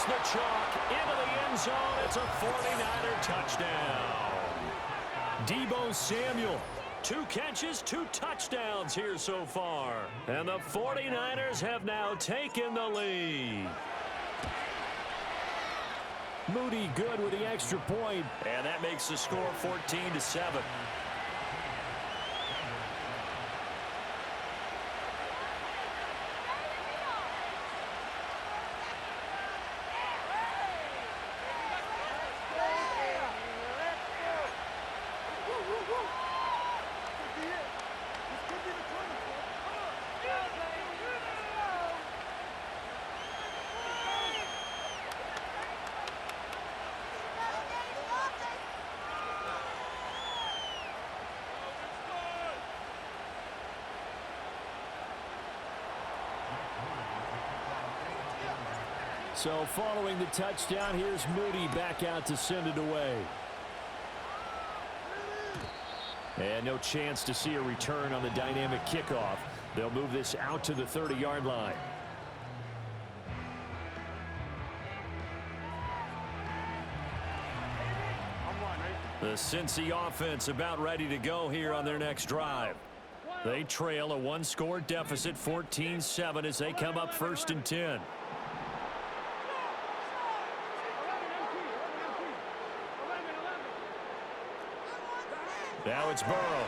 Hits the chalk into the end zone. It's a 49er touchdown. Deebo Samuel, 2 catches, 2 touchdowns here so far. And the 49ers have now taken the lead. Moody good with the extra point. And that makes the score 14-7. So following the touchdown, here's Moody back out to send it away. And no chance to see a return on the dynamic kickoff. They'll move this out to the 30-yard line. The Cincy offense about ready to go here on their next drive. They trail a 1-score deficit, 14-7, as they come up 1st and 10. Now it's Burrow.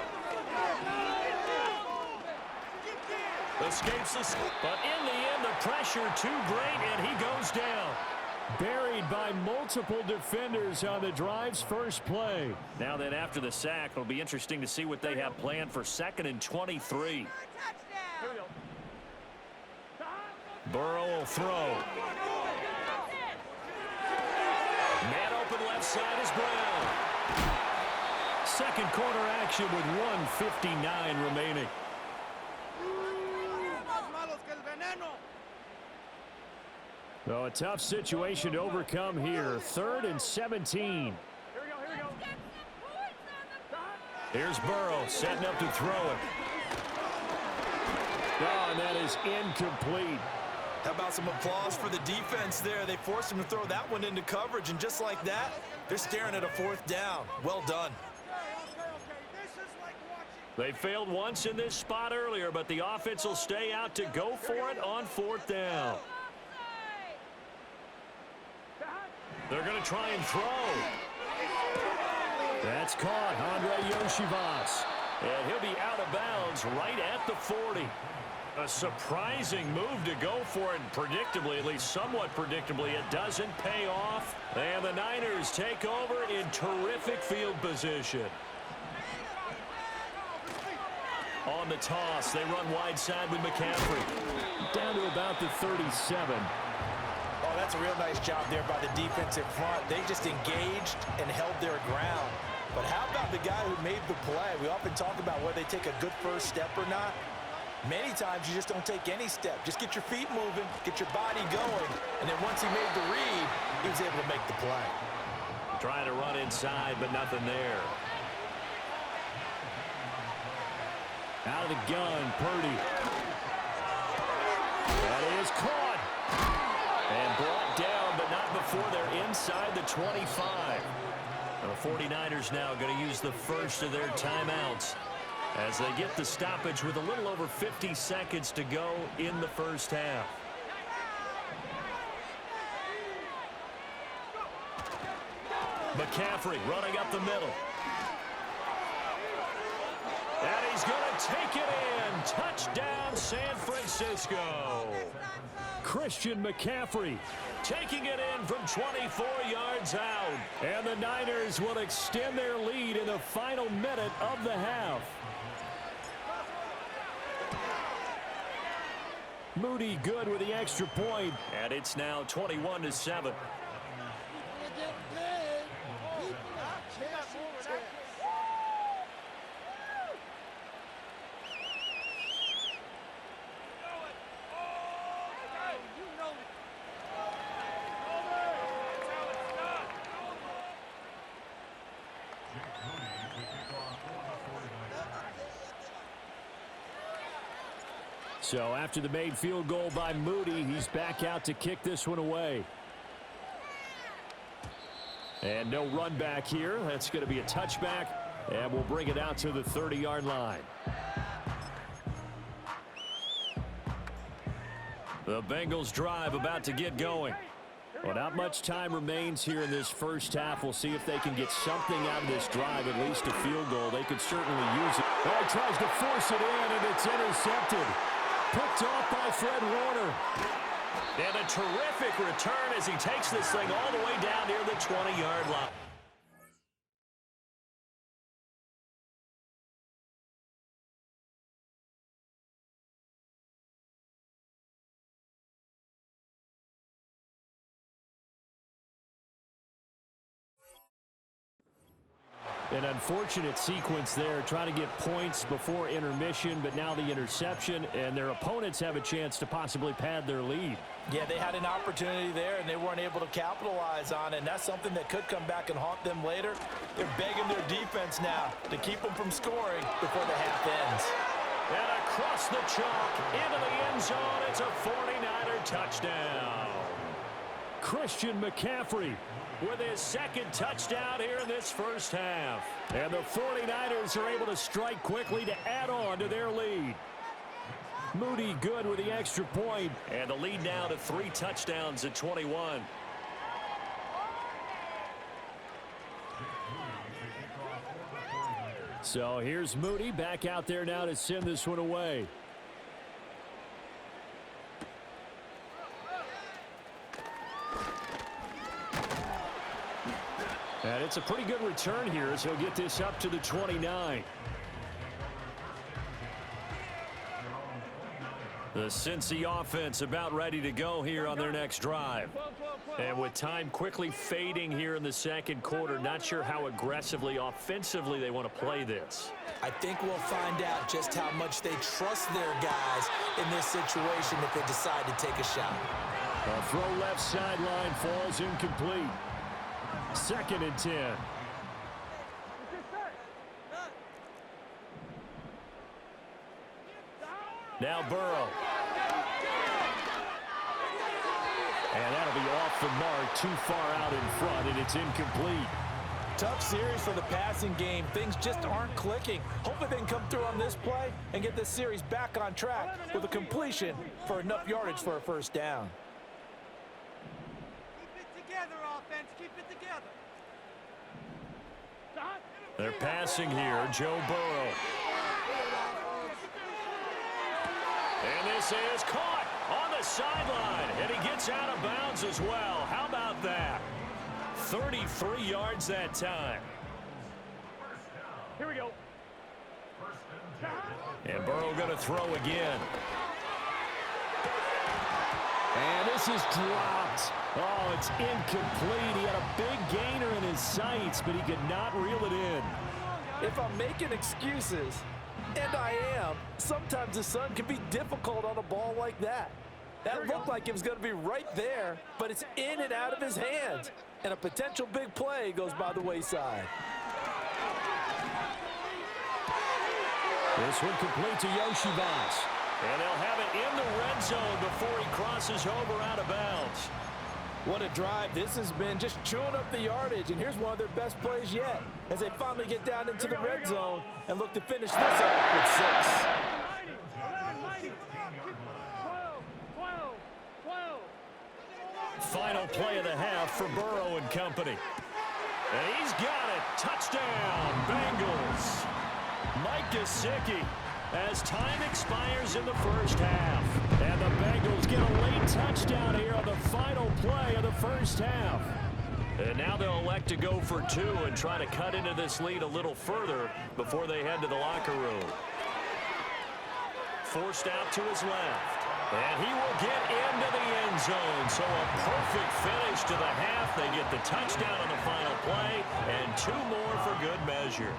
Escapes the but in the end, the pressure too great, and he goes down. Buried by multiple defenders on the drive's first play. Now then, after the sack, it'll be interesting to see what they have planned for 2nd and 23. Burrow will throw. Man open left side is Brown. Second quarter action with 1:59 remaining. So a tough situation to overcome here. 3rd and 17. Here's Burrow setting up to throw it. Oh, and that is incomplete. How about some applause for the defense there? They forced him to throw that one into coverage, and just like that, they're staring at a 4th down. Well done. They failed once in this spot earlier, but the offense will stay out to go for it on 4th down. They're going to try and throw. That's caught. Andre Yoshivas. And he'll be out of bounds right at the 40. A surprising move to go for it. Predictably, at least somewhat predictably, it doesn't pay off. And the Niners take over in terrific field position. On the toss, they run wide side with McCaffrey. Down to about the 37. Oh, that's a real nice job there by the defensive front. They just engaged and held their ground. But how about the guy who made the play? We often talk about whether they take a good first step or not. Many times you just don't take any step. Just get your feet moving, get your body going, and then once he made the read, he was able to make the play. Trying to run inside, but nothing there. Out of the gun, Purdy. That is caught. And brought down, but not before they're inside the 25. The 49ers now going to use the first of their timeouts as they get the stoppage with a little over 50 seconds to go in the first half. McCaffrey running up the middle. And he's going to take it in. Touchdown, San Francisco. Christian McCaffrey taking it in from 24 yards out. And the Niners will extend their lead in the final minute of the half. Moody good with the extra point. And it's now 21-7. So after the made field goal by Moody, he's back out to kick this one away. And no run back here. That's going to be a touchback, and we'll bring it out to the 30-yard line. The Bengals drive about to get going. Well, not much time remains here in this first half. We'll see if they can get something out of this drive, at least a field goal. They could certainly use it. Oh, he tries to force it in, and it's intercepted. Picked off by Fred Warner. And a terrific return as he takes this thing all the way down near the 20-yard line. An unfortunate sequence there, trying to get points before intermission, but now the interception, and their opponents have a chance to possibly pad their lead. Yeah, they had an opportunity there, and they weren't able to capitalize on it, and that's something that could come back and haunt them later. They're begging their defense now to keep them from scoring before the half ends. And across the chalk, into the end zone, it's a 49er touchdown. Christian McCaffrey with his second touchdown here in this first half. And the 49ers are able to strike quickly to add on to their lead. Moody good with the extra point. And the lead now to 3 touchdowns at 21. So here's Moody back out there now to send this one away. And it's a pretty good return here as he'll get this up to the 29. The Cincy offense about ready to go here on their next drive. And with time quickly fading here in the second quarter, not sure how aggressively, offensively they want to play this. I think we'll find out just how much they trust their guys in this situation if they decide to take a shot. A throw left sideline falls incomplete. 2nd and 10. Now Burrow. And that'll be off the mark, too far out in front, and it's incomplete. Tough series for the passing game. Things just aren't clicking. Hopefully they can come through on this play and get this series back on track with a completion for enough yardage for a first down. Keep it together. They're passing here, Joe Burrow. And this is caught on the sideline, and he gets out of bounds as well. How about that? 33 yards that time. Here we go. And Burrow going to throw again. And this is dropped. Oh, it's incomplete. He had a big gainer in his sights, but he could not reel it in. If I'm making excuses, and I am, sometimes the sun can be difficult on a ball like that. That looked like it was going to be right there, but it's in and out of his hands. And a potential big play goes by the wayside. This one complete to Yoshivas. And they'll have it in the red zone before he crosses over out of bounds. What a drive this has been, just chewing up the yardage. And here's one of their best plays yet as they finally get down into the red zone and look to finish this up with 6. Final play of the half for Burrow and company. And he's got it. Touchdown, Bengals. Mike Gesicki as time expires in the first half. And the Bengals get a late touchdown here on the final play of the first half. And now they'll elect to go for 2 and try to cut into this lead a little further before they head to the locker room. Forced out to his left. And he will get into the end zone. So a perfect finish to the half. They get the touchdown on the final play and 2 more for good measure.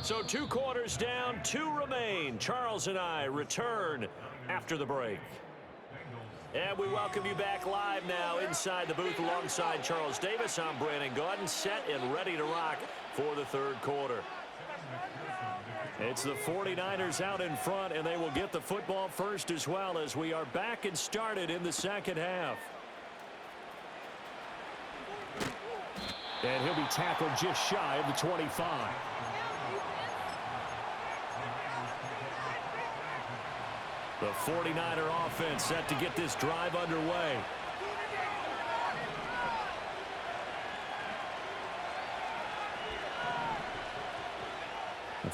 So 2 quarters down, 2 remain. Charles and I return after the break. And we welcome you back live now inside the booth alongside Charles Davis. I'm Brandon Gaudin, set and ready to rock for the third quarter. It's the 49ers out in front, and they will get the football first as well as we are back and started in the second half. And he'll be tackled just shy of the 25. The 49er offense set to get this drive underway.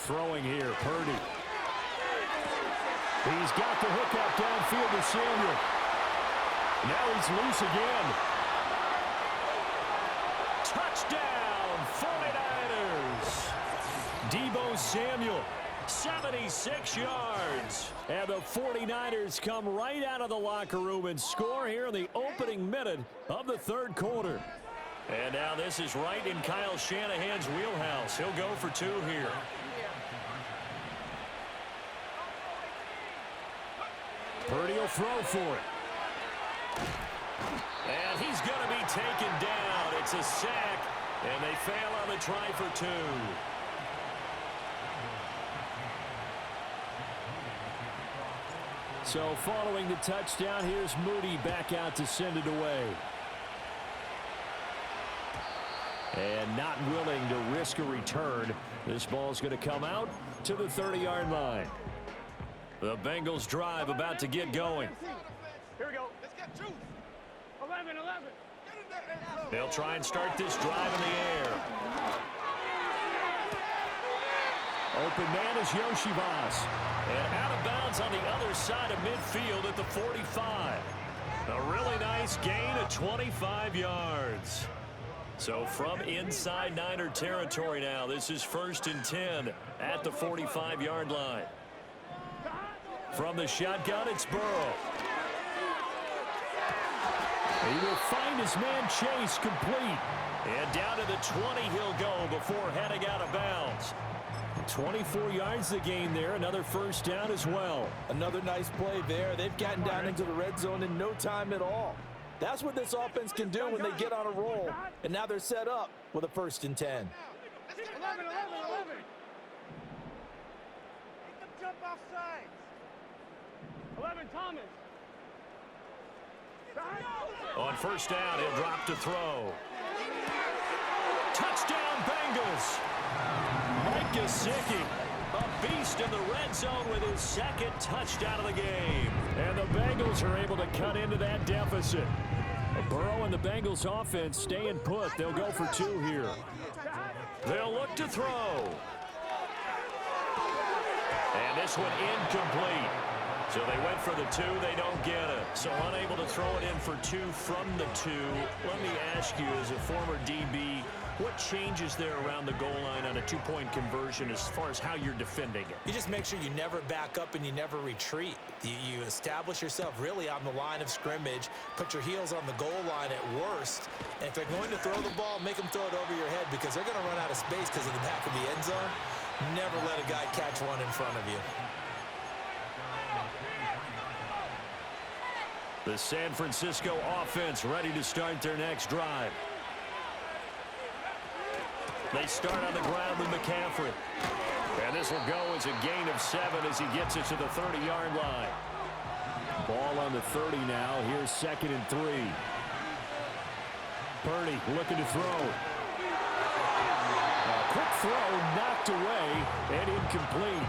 Throwing here, Purdy. He's got the hook up downfield to Samuel. Now he's loose again. Touchdown, 49ers. Deebo Samuel, 76 yards. And the 49ers come right out of the locker room and score here in the opening minute of the third quarter. And now this is right in Kyle Shanahan's wheelhouse. He'll go for two here. Purdy will throw for it. And he's going to be taken down. It's a sack, and they fail on the try for two. So following the touchdown, here's Moody back out to send it away. And not willing to risk a return. This ball's going to come out to the 30-yard line. The Bengals drive about to get going. Here we go. Let's get two. 11. They'll try and start this drive in the air. Open man is Yoshivas. And out of bounds on the other side of midfield at the 45. A really nice gain of 25 yards. So from inside Niner territory now, this is 1st and 10 at the 45-yard line. From the shotgun, it's Burrow. He will find his man Chase complete. And down to the 20 he'll go before heading out of bounds. 24 yards the gain there. Another first down as well. Another nice play there. They've gotten down into the red zone in no time at all. That's what this offense can do when they get on a roll. And now they're set up with a 1st and 10. 11. Make them jump off sides. 11, Thomas. On first down, he'll drop to throw. Touchdown, Bengals. Mike Gesicki, a beast in the red zone with his second touchdown of the game. And the Bengals are able to cut into that deficit. Burrow and the Bengals offense staying put. They'll go for two here. They'll look to throw. And this one incomplete. So they went for the two. They don't get it. So unable to throw it in for two from the two. Let me ask you, as a former DB, what changes there around the goal line on a two-point conversion as far as how you're defending it? You just make sure you never back up and you never retreat. You establish yourself really on the line of scrimmage, put your heels on the goal line at worst, and if they're going to throw the ball, make them throw it over your head because they're going to run out of space because of the back of the end zone. Never let a guy catch one in front of you. The San Francisco offense ready to start their next drive. They start on the ground with McCaffrey. And this will go as a gain of 7 as he gets it to the 30-yard line. Ball on the 30 now. Here's 2nd and 3. Purdy looking to throw. A quick throw knocked away and incomplete.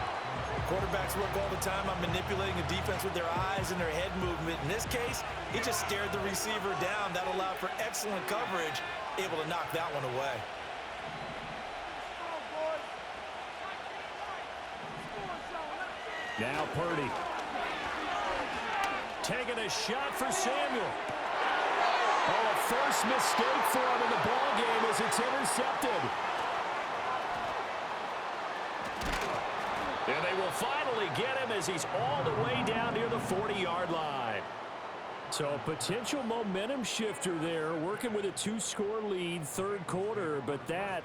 Quarterbacks work all the time on manipulating a defense with their eyes and their head movement. In this case, he just stared the receiver down. That allowed for excellent coverage, able to knock that one away. Now Purdy. Taking a shot for Samuel. Oh, a first mistake for him in the ball game as it's intercepted. And they will finally get him as he's all the way down near the 40-yard line. So a potential momentum shifter there, working with a 2-score lead, third quarter, but that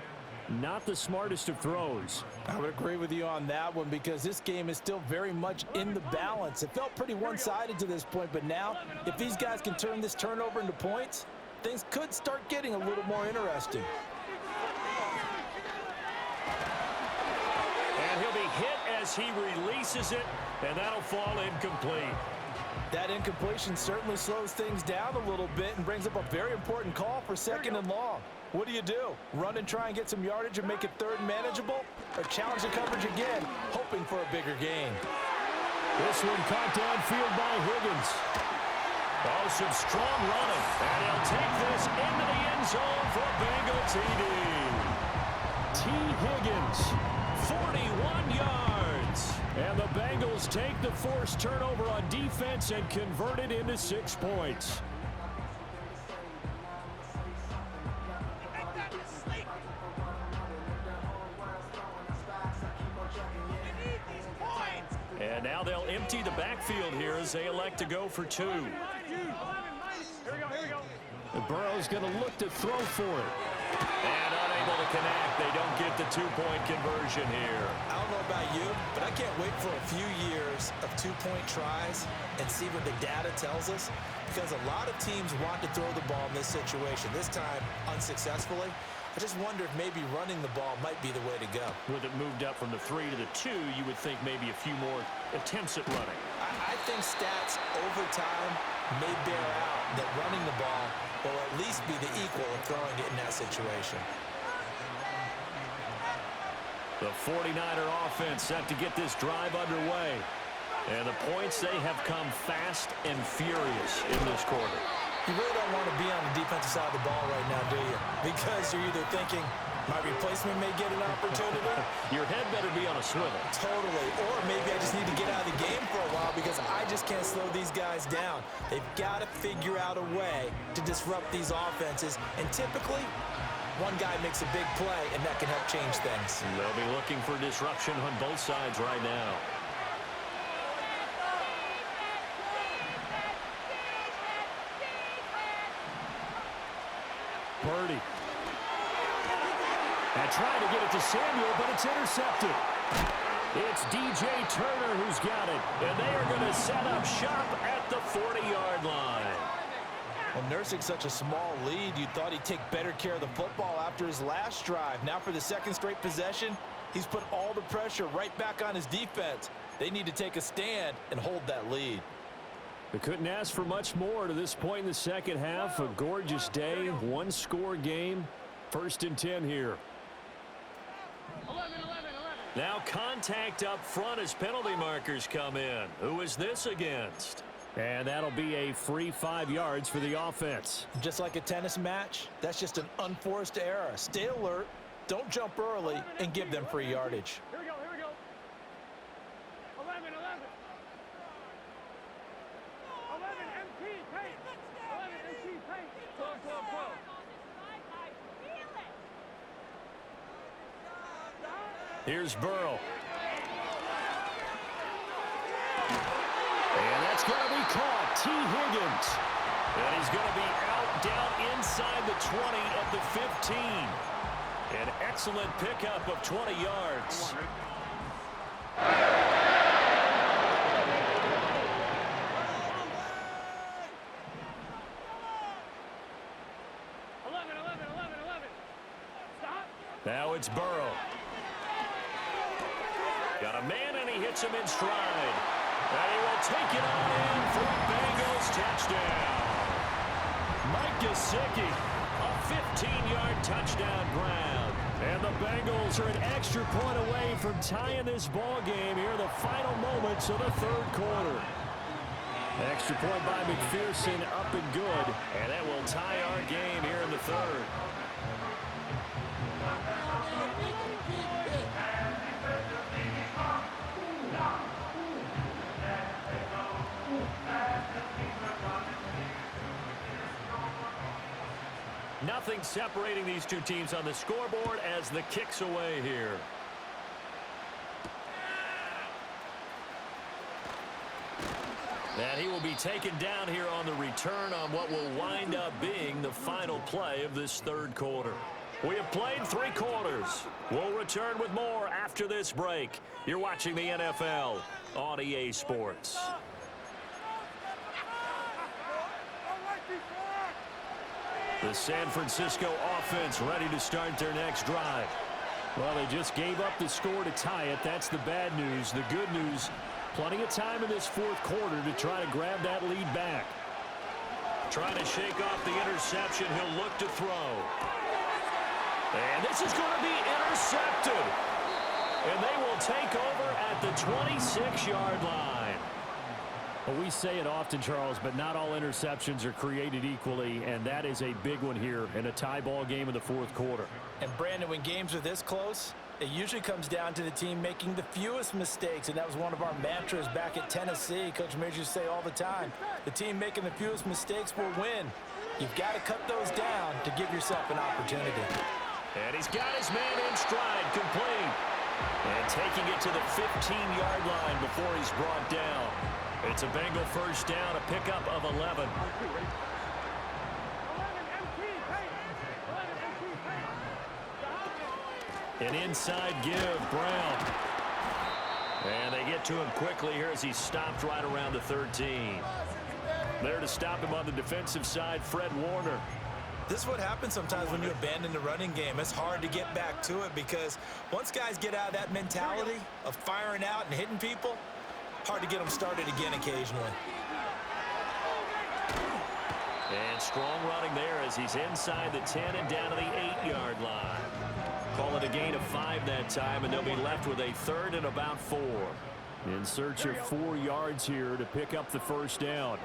not the smartest of throws. I would agree with you on that one because this game is still very much in the balance. It felt pretty one-sided to this point, but now if these guys can turn this turnover into points, things could start getting a little more interesting. And he'll be hit as he releases it, and that'll fall incomplete. That incompletion certainly slows things down a little bit and brings up a very important call for second and long. What do? Run and try and get some yardage and make it third and manageable? Or challenge the coverage again, hoping for a bigger gain? This one caught downfield by Higgins. Oh, some strong running. And he'll take this into the end zone for a Bengal TD. T. Higgins, 41 yards. And the Bengals take the forced turnover on defense and convert it into 6 points. And now they'll empty the backfield here as they elect to go for 2. Here we go. Burrow's going to look to throw for it. And unable to connect. They don't get the 2-point conversion here. I don't know about you, but I can't wait for a few years of 2-point tries and see what the data tells us, because a lot of teams want to throw the ball in this situation, this time unsuccessfully. I just wonder if maybe running the ball might be the way to go. With it moved up from the 3 to the 2, you would think maybe a few more attempts at running. I think stats over time may bear out that running the ball will at least be the equal of throwing it in that situation. The 49er offense set to get this drive underway. And the points, they have come fast and furious in this quarter. You really don't want to be on the defensive side of the ball right now, do you? Because you're either thinking, my replacement may get an opportunity. Your head better be on a swivel. Totally. Or maybe I just need to get out of the game for a while because I just can't slow these guys down. They've got to figure out a way to disrupt these offenses. And typically, one guy makes a big play, and that can help change things. They'll be looking for disruption on both sides right now. Purdy. And trying to get it to Samuel, but it's intercepted. It's DJ Turner who's got it. And they are going to set up shop at the 40-yard line. Well, nursing such a small lead, you thought he'd take better care of the football after his last drive. Now for the second straight possession, he's put all the pressure right back on his defense. They need to take a stand and hold that lead. They couldn't ask for much more to this point in the second half. A gorgeous day, one-score game. 1st and 10 here. 11. Now contact up front as penalty markers come in. Who is this against? And that'll be a free 5 yards for the offense. Just like a tennis match, that's just an unforced error. Stay alert, don't jump early, and give them free yardage. Here we go. 11. 11 MT paint. 11 MT paint. 12. Here's Burrow. And that's going to be caught. T. Higgins. And he's going to be out down inside the 20 at the 15. An excellent pickup of 20 yards. Stop. Now it's Burrow. Got a man, and he hits him in stride. And he will take it on in for a Bengals touchdown. Mike Gesicki, a 15-yard touchdown grab. And the Bengals are an extra point away from tying this ball game here in the final moments of the third quarter. Extra point by McPherson, up and good. And that will tie our game here in the third. Nothing separating these two teams on the scoreboard as the kick's away here. And he will be taken down here on the return on what will wind up being the final play of this third quarter. We have played 3 quarters. We'll return with more after this break. You're watching the NFL on EA Sports. The San Francisco offense ready to start their next drive. Well, they just gave up the score to tie it. That's the bad news. The good news, plenty of time in this fourth quarter to try to grab that lead back. Trying to shake off the interception. He'll look to throw. And this is going to be intercepted. And they will take over at the 26-yard line. Well, we say it often, Charles, but not all interceptions are created equally, and that is a big one here in a tie ball game in the fourth quarter. And, Brandon, when games are this close, it usually comes down to the team making the fewest mistakes, and that was one of our mantras back at Tennessee. Coach Majors used to say all the time, the team making the fewest mistakes will win. You've got to cut those down to give yourself an opportunity. And he's got his man in stride, complete. And taking it to the 15-yard line before he's brought down. It's a Bengal first down, a pickup of 11. An inside give, Brown. And they get to him quickly here as he's stopped right around the 13. There to stop him on the defensive side, Fred Warner. This is what happens sometimes when you abandon the running game. It's hard to get back to it because once guys get out of that mentality of firing out and hitting people, hard to get them started again occasionally. And strong running there as he's inside the 10 and down to the 8-yard line. Call it a gain of 5 that time, and they'll be left with a 3rd and about 4. In search of 4 yards here to pick up the first down.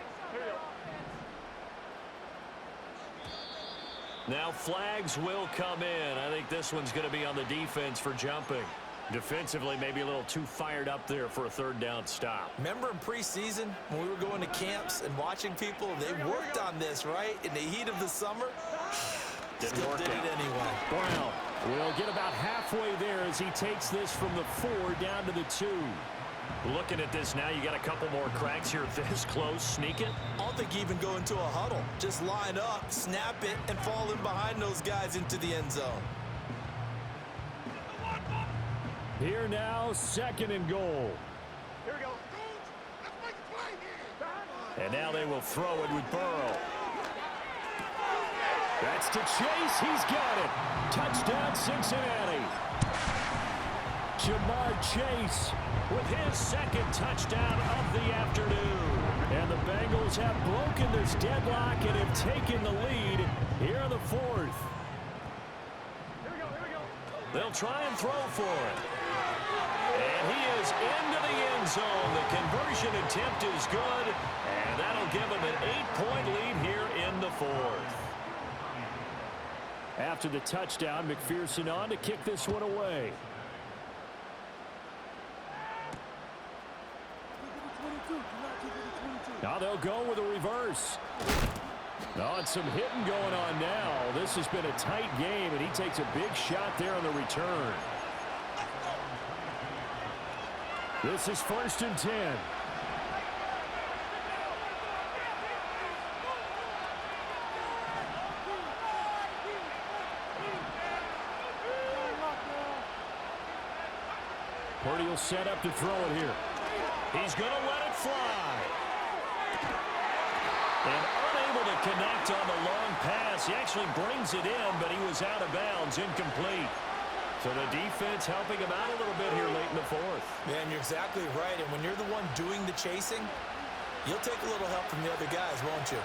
Now flags will come in. I think this one's going to be on the defense for jumping. Defensively, maybe a little too fired up there for a 3rd down stop. Remember in preseason when we were going to camps and watching people, they worked on this, right? In the heat of the summer, still did it anyway. Brown will get about halfway there as he takes this from the 4 down to the 2. Looking at this now, you got a couple more cracks here this close. Sneak it. I don't think even go into a huddle. Just line up, snap it, and fall in behind those guys into the end zone. Here now, 2nd and goal. Here we go. And now they will throw it with Burrow. That's to Chase. He's got it. Touchdown, Cincinnati. Jamar Chase with his 2nd touchdown of the afternoon. And the Bengals have broken this deadlock and have taken the lead here in the 4th. Here we go. They'll try and throw for it. And he is into the end zone. The conversion attempt is good, and that'll give him an 8-point lead here in the 4th. After the touchdown, McPherson on to kick this one away. Now they'll go with a reverse. Oh, and some hitting going on now. This has been a tight game, and he takes a big shot there on the return. This is 1st and 10. Purdy will set up to throw it here. He's going to let it fly. And unable to connect on the long pass. He actually brings it in, but he was out of bounds, incomplete. So the defense helping him out a little bit here late in the 4th. Man, you're exactly right. And when you're the one doing the chasing, you'll take a little help from the other guys, won't you?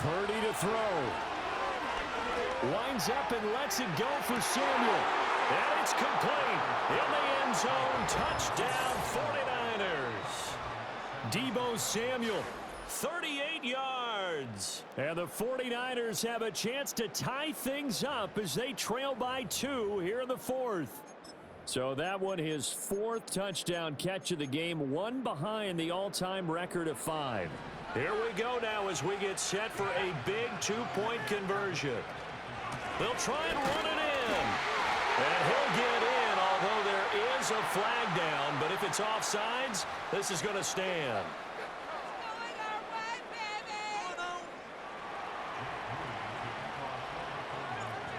Purdy to throw. Winds up and lets it go for Samuel. And it's complete. In the end zone, touchdown 49ers. Deebo Samuel, 38 yards. And the 49ers have a chance to tie things up as they trail by 2 here in the 4th. So that one, his 4th touchdown catch of the game, one behind the all-time record of 5. Here we go now as we get set for a big 2-point conversion. They'll try and run it in. And he'll get in, although there is a flag down. But if it's offsides, this is going to stand.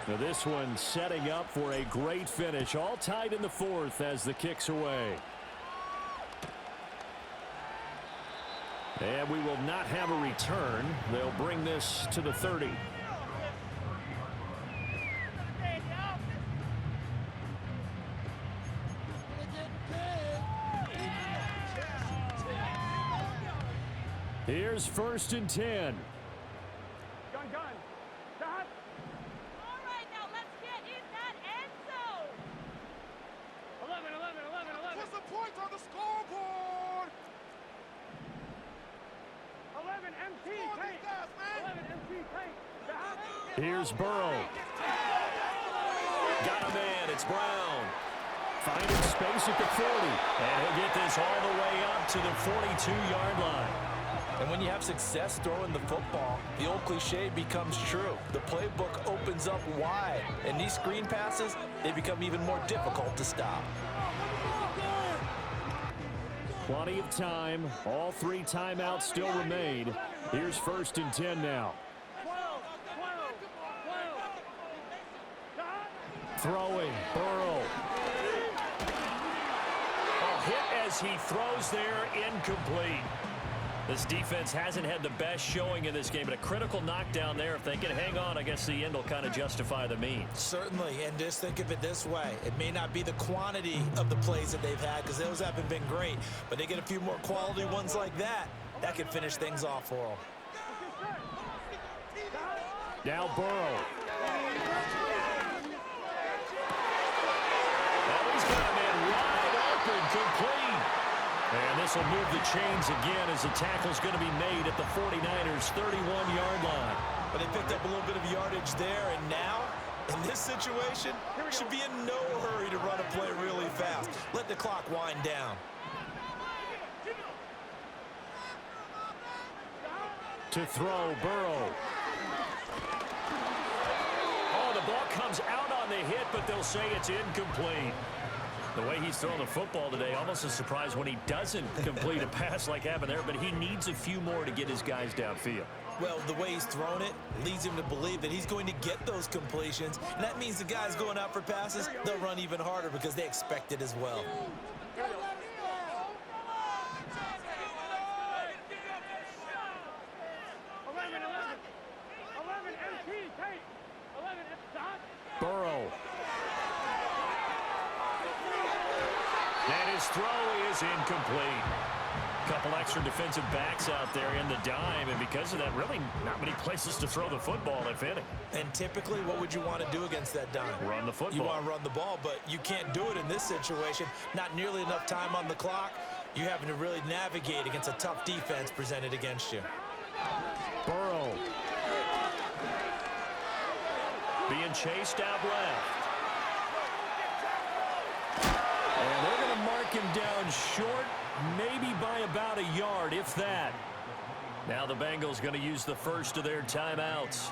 Now this one setting up for a great finish. All tied in the 4th as the kick's away. And we will not have a return. They'll bring this to the 30. Here's 1st and 10. Gun. Stop. All right, now let's get in that end zone. 11. What's the point on the scoreboard? 11 MT tank. 11 MT tank. Stop. Here's Burrow. Got a man. It's Brown. Finding space at the 40. And he'll get this all the way up to the 42-yard line. And when you have success throwing the football, the old cliche becomes true. The playbook opens up wide, and these screen passes, they become even more difficult to stop. Plenty of time. All 3 timeouts still remain. Here's 1st and 10 now. 12. Stop. Throwing. Burrow. A hit as he throws there, incomplete. This defense hasn't had the best showing in this game, but a critical knockdown there. If they can hang on, I guess the end will kind of justify the means. Certainly, and just think of it this way. It may not be the quantity of the plays that they've had, because those haven't been great, but they get a few more quality ones like that. That could finish things off for them. Now Burrow. Oh, he's got a man wide open, complete. And this will move the chains again as the tackle's going to be made at the 49ers' 31-yard line. But they picked up a little bit of yardage there, and now, in this situation, should be in no hurry to run a play really fast. Let the clock wind down. To throw, Burrow. Oh, the ball comes out on the hit, but they'll say it's incomplete. The way he's throwing the football today, almost a surprise when he doesn't complete a pass like happened there, but he needs a few more to get his guys downfield. Well, the way he's thrown it leads him to believe that he's going to get those completions, and that means the guys going out for passes, they'll run even harder because they expect it as well. 11 MT tank. 11 stop. Burrow. And his throw is incomplete. Couple extra defensive backs out there in the dime, and because of that, really not many places to throw the football, if any. And typically, what would you want to do against that dime? Run the football. You want to run the ball, but you can't do it in this situation. Not nearly enough time on the clock. You're having to really navigate against a tough defense presented against you. Burrow. Being chased out left. And they're going to mark him down short, maybe by about a yard, if that. Now the Bengals going to use the first of their timeouts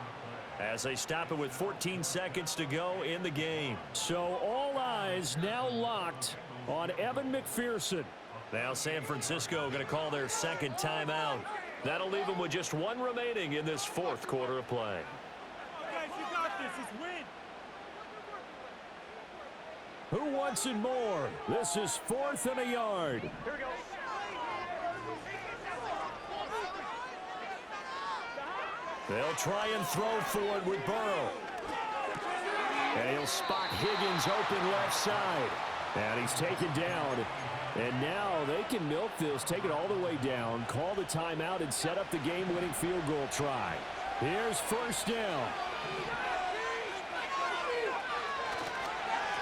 as they stop it with 14 seconds to go in the game. So all eyes now locked on Evan McPherson. Now San Francisco going to call their second timeout. That'll leave them with just one remaining in this fourth quarter of play. Guys, you got this. It's win. Who wants it more? This is 4th and a yard. Here we go. They'll try and throw for it with Burrow. And he'll spot Higgins open left side. And he's taken down. And now they can milk this, take it all the way down, call the timeout, and set up the game-winning field goal try. Here's first down.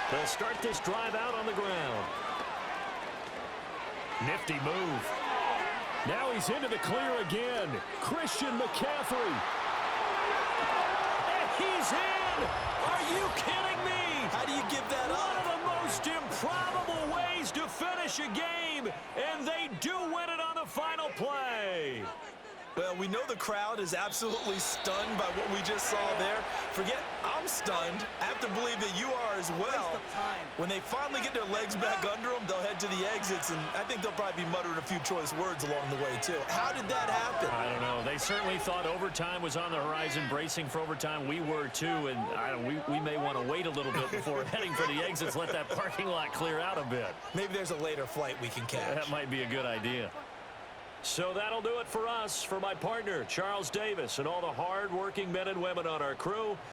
They'll start this drive out on the ground. Nifty move. Now he's into the clear again. Christian McCaffrey. And he's in! Are you kidding me? How do you give that up? One of the most improbable ways to finish a game, and they do win it on the final play. Well, we know the crowd is absolutely stunned by what we just saw there. Forget I'm stunned. I have to believe that you are as well. When they finally get their legs back under them, they'll head to the exits, and I think they'll probably be muttering a few choice words along the way, too. How did that happen? I don't know. They certainly thought overtime was on the horizon, bracing for overtime. We were, too, and we may want to wait a little bit before heading for the exits, let that parking lot clear out a bit. Maybe there's a later flight we can catch. That might be a good idea. So that'll do it for us. For my partner, Charles Davis, and all the hard-working men and women on our crew,